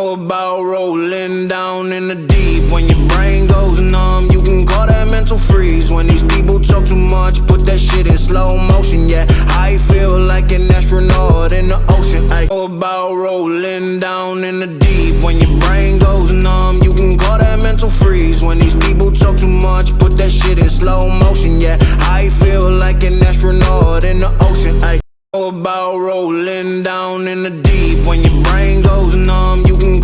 About rolling down in the deep. When your brain goes numb, you can call that mental freeze. When these people talk too much, put that shit in slow motion. Yeah, I feel like an astronaut in the ocean. Ay. About rolling down in the deep. When your brain goes numb, you can call that mental freeze. When these people talk too much, put that shit in slow motion. Yeah, I feel like an astronaut in the ocean. Ay. About rolling down in the deep. When your brain goes numb, you can